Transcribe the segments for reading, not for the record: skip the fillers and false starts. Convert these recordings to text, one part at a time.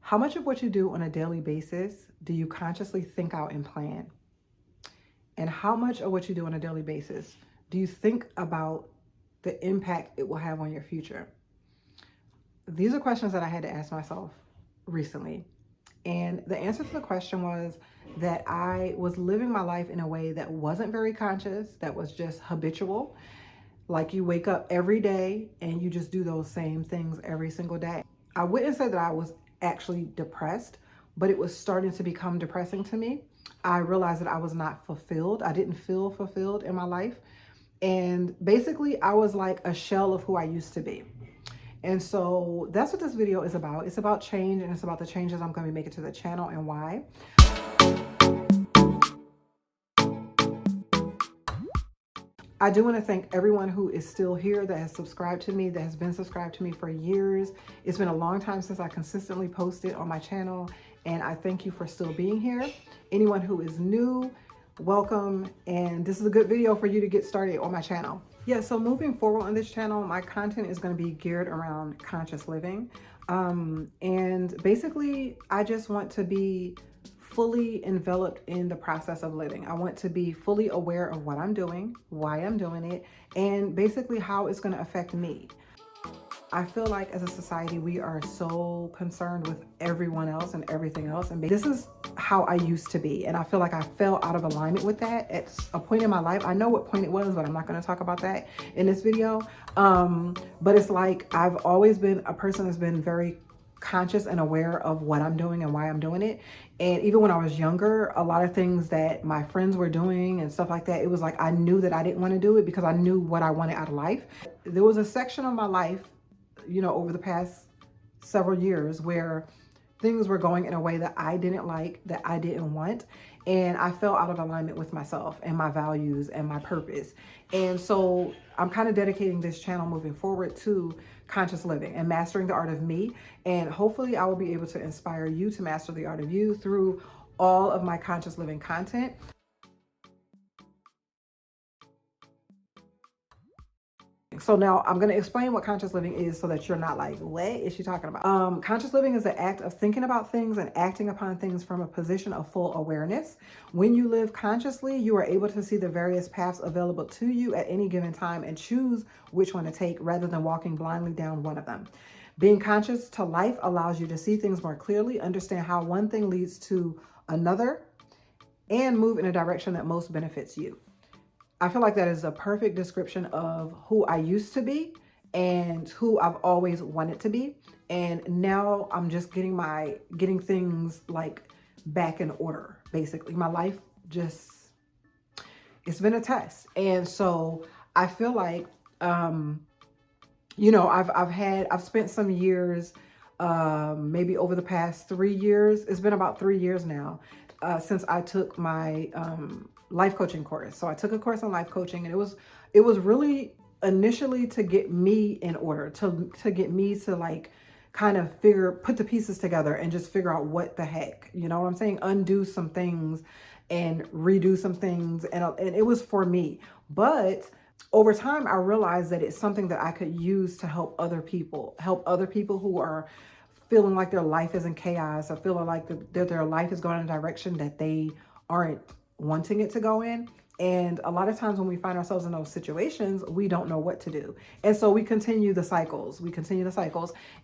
How much of what you do on a daily basis do you consciously think out and plan? And how much of what you do on a daily basis do you think about the impact it will have on your future? These are questions that I had to ask myself recently. And the answer to the question was that I was living my life in a way that wasn't very conscious, that was just habitual. Like you wake up every day and you just do those same things every single day. I wouldn't say that I was actually depressed, but it was starting to become depressing to me. I realized that I was not fulfilled. I didn't feel fulfilled in my life. And basically, I was like a shell of who I used to be. And so that's what this video is about. It's about change, and it's about the changes I'm going to be making to the channel and why. I do want to thank everyone who is still here, that has subscribed to me, that has been subscribed to me for years. It's been a long time since I consistently posted on my channel, and I thank you for still being here. Anyone who is new, welcome, and this is a good video for you to get started on my channel. Yeah, so moving forward on this channel, my content is going to be geared around conscious living. And basically, I just want to be fully enveloped in the process of living. I want to be fully aware of what I'm doing, why I'm doing it, and basically how it's going to affect me. I feel like as a society, we are so concerned with everyone else and everything else. And this is how I used to be. And I feel like I fell out of alignment with that at a point in my life. I know what point it was, but I'm not going to talk about that in this video. But it's like I've always been a person that's been very conscious and aware of what I'm doing and why I'm doing it. And even when I was younger, a lot of things that my friends were doing and stuff like that, it was like I knew that I didn't want to do it because I knew what I wanted out of life. There was a section of my life, you know, over the past several years where things were going in a way that I didn't like, that I didn't want. And I fell out of alignment with myself and my values and my purpose. And so I'm kind of dedicating this channel moving forward to conscious living and mastering the art of me. And hopefully I will be able to inspire you to master the art of you through all of my conscious living content. So now I'm going to explain what conscious living is so that you're not like, what is she talking about? Conscious living is the act of thinking about things and acting upon things from a position of full awareness. When you live consciously, you are able to see the various paths available to you at any given time and choose which one to take rather than walking blindly down one of them. Being conscious to life allows you to see things more clearly, understand how one thing leads to another, and move in a direction that most benefits you. I feel like that is a perfect description of who I used to be and who I've always wanted to be. And now I'm just getting things like back in order, basically. My life just, it's been a test. And so I feel like, you know, I've spent some years, maybe over the past 3 years, it's been about 3 years now, since I took my, life coaching course. So I took a course on life coaching, and it was really initially to get me in order, to get me to like kind of put the pieces together and just figure out what the heck, you know what I'm saying? Undo some things and redo some things. And it was for me. But over time, I realized that it's something that I could use to help other people who are feeling like their life is in chaos, or feeling like their life is going in a direction that they aren't wanting it to go in. And a lot of times when we find ourselves in those situations, we don't know what to do. And so we continue the cycles.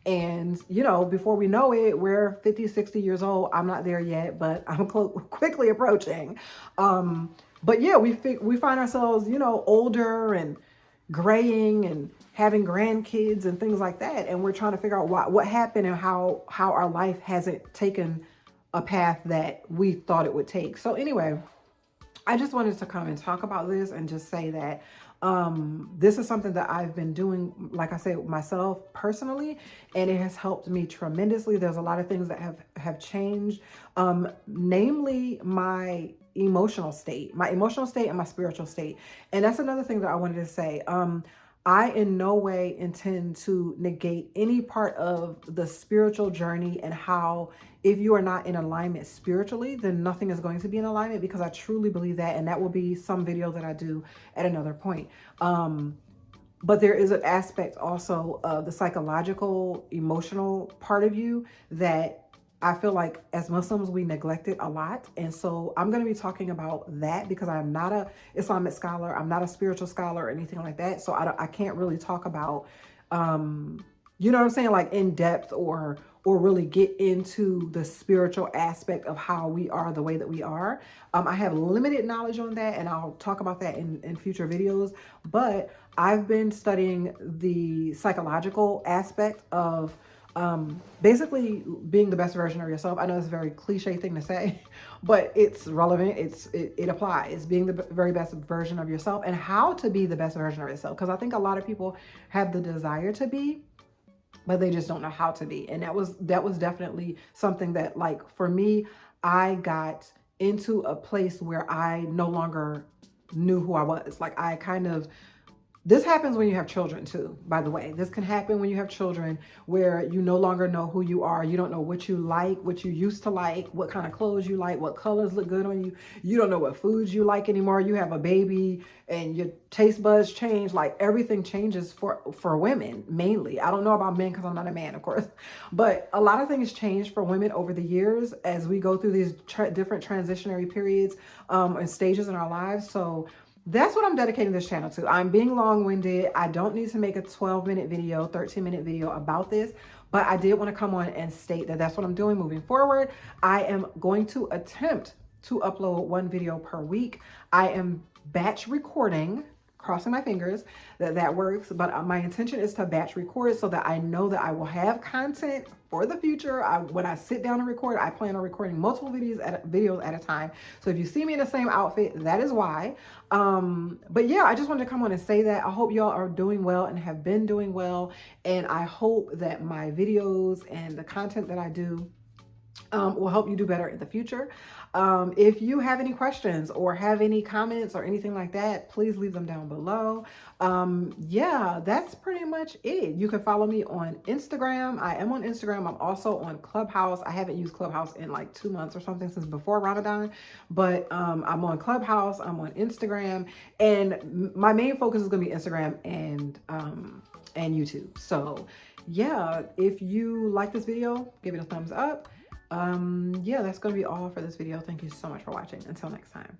And, you know, before we know it, we're 50, 60 years old. I'm not there yet, but I'm quickly approaching. But yeah, we find ourselves, you know, older and graying and having grandkids and things like that. And we're trying to figure out what happened and how our life hasn't taken a path that we thought it would take. So anyway, I just wanted to come and talk about this and just say that this is something that I've been doing, like I said, myself personally, and it has helped me tremendously. There's a lot of things that have changed, namely my emotional state and my spiritual state. And that's another thing that I wanted to say. I in no way intend to negate any part of the spiritual journey, and how if you are not in alignment spiritually, then nothing is going to be in alignment, because I truly believe that. And that will be some video that I do at another point. But there is an aspect also of the psychological, emotional part of you that I feel like as Muslims, we neglect it a lot. And so I'm going to be talking about that because I'm not a Islamic scholar. I'm not a spiritual scholar or anything like that. So I can't really talk about, you know what I'm saying? Like in depth or really get into the spiritual aspect of how we are the way that we are. I have limited knowledge on that, and I'll talk about that in future videos. But I've been studying the psychological aspect of basically being the best version of yourself. I know it's a very cliche thing to say, but it's relevant. It applies. Being the very best version of yourself and how to be the best version of yourself. Because I think a lot of people have the desire to be, but they just don't know how to be. And that was definitely something that, like, for me, I got into a place where I no longer knew who I was. Like, I kind of, this happens when you have children too, by the way. This can happen when you have children where you no longer know who you are. You don't know what you like, what you used to like, what kind of clothes you like, what colors look good on you. You don't know what foods you like anymore. You have a baby and your taste buds change. Like, everything changes for women mainly. I don't know about men because I'm not a man, of course. But a lot of things change for women over the years as we go through these different transitionary periods and stages in our lives. So that's what I'm dedicating this channel to. I'm being long-winded. I don't need to make a 12-minute video, 13-minute video about this, but I did want to come on and state that that's what I'm doing moving forward. I am going to attempt to upload 1 video per week. I am batch recording, crossing my fingers that works, but my intention is to batch record so that I know that I will have content for the future. When I sit down and record, I plan on recording multiple videos at a time. So if you see me in the same outfit, that is why. But yeah, I just wanted to come on and say that. I hope y'all are doing well and have been doing well. And I hope that my videos and the content that I do will help you do better in the future. If you have any questions or have any comments or anything like that, please leave them down below. Yeah, that's pretty much it. You can follow me on Instagram. I am on Instagram. I'm also on Clubhouse. I haven't used Clubhouse in like 2 months or something, since before Ramadan, but I'm on Clubhouse. I'm on Instagram, and my main focus is going to be Instagram and YouTube. So yeah, if you like this video, give it a thumbs up. Yeah, that's going to be all for this video. Thank you so much for watching. Until next time.